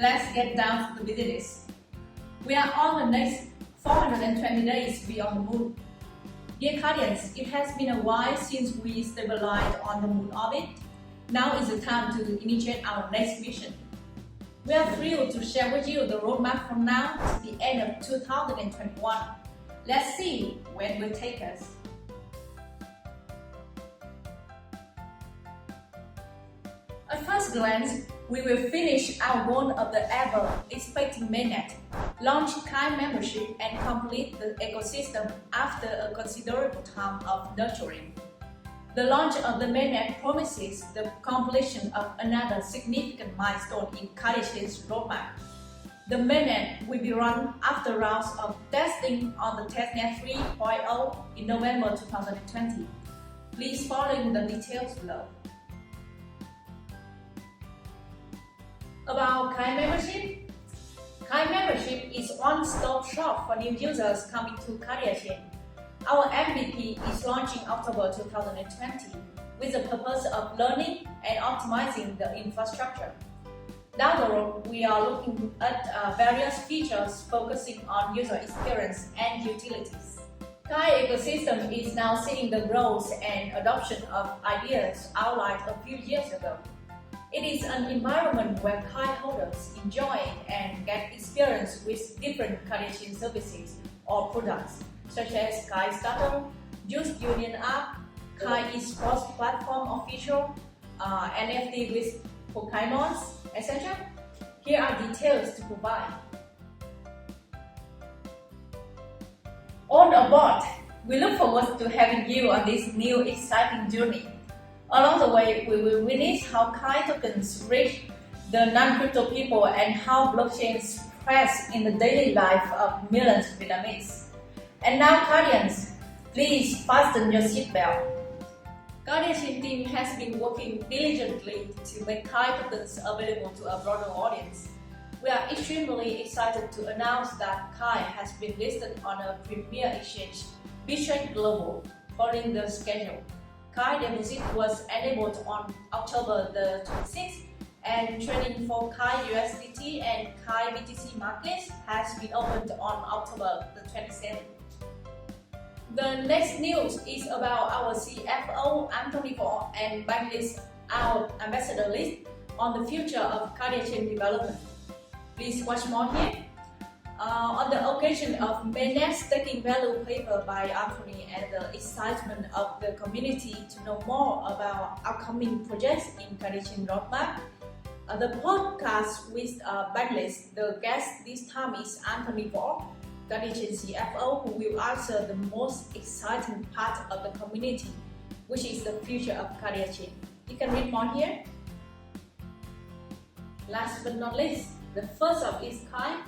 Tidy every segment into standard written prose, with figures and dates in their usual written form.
let's get down to the business. We are on the next 420 days beyond the moon. Dear Kardians, it has been a while since we stabilized on the moon orbit. Now is the time to initiate our next mission. We are thrilled to share with you the roadmap from now to the end of 2021. Let's see where it will take us. At first glance, we will finish our goal of the ever-expecting mainnet, launch Kênh membership and complete the ecosystem after a considerable time of nurturing. The launch of the mainnet promises the completion of another significant milestone in Kardiachain's roadmap. The mainnet will be run after rounds of testing on the testnet 3.0 in November 2020. Please follow the details below. About Kênh membership. Kênh membership is one-stop shop for new users coming to Kardiachain. Our MVP is launching October 2020 with the purpose of learning and optimizing the infrastructure. Down the road, we are looking at various features focusing on user experience and utilities. Kênh ecosystem is now seeing the growth and adoption of ideas outlined a few years ago. It is an environment where Kênh holders enjoy and get experience with different Kardiachain services or products, such as Kênh Starter, Youth Union app, Kênh eSports platform official, NFT with Pokemon, etc. Here are details to provide. On aboard, we look forward to having you on this new exciting journey. Along the way, we will witness how Kênh tokens reach the non-crypto people and how blockchain spreads in the daily life of millions of Vietnamese. And now, Kardians, please fasten your seatbelt. Kardiachain team has been working diligently to make Kênh tokens available to a broader audience. We are extremely excited to announce that Kênh has been listed on a premier exchange, Bittrex Global, following the schedule. Kênh deposit was enabled on October the 26th, and trading for Kênh USDT and Kênh BTC markets has been opened on October the 27th. The next news is about our CFO Anthony Võ and Bankless, our ambassador list, on the future of Kardiachain development. Please watch more here. On the occasion of mainnet staking value paper by Anthony and the excitement of the community to know more about upcoming projects in Kardiachain roadmap, the podcast with Bankless, the guest this time is Anthony Võ, Kardiachain CFO, who will answer the most exciting part of the community, which is the future of Kardiachain. You can read more here. Last but not least, the first of its kind,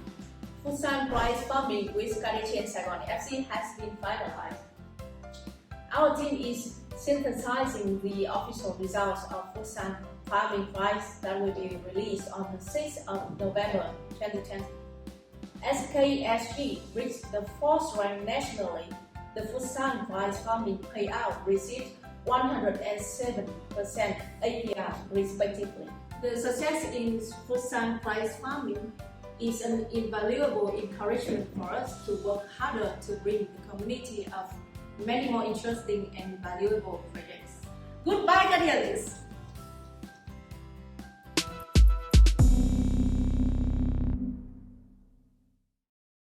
Futsal Prize Farming with Kardiachain Saigon FC has been finalized. Our team is synthesizing the official results of Futsal Farming Prize that will be released on the 6th of November 2020. SKSG reached the 4th rank nationally. The Futsal Prize Farming payout received 107% APR respectively. The success in Futsal Prize Farming is an invaluable encouragement for us to work harder to bring the community of many more interesting and valuable projects. Goodbye, Kardians!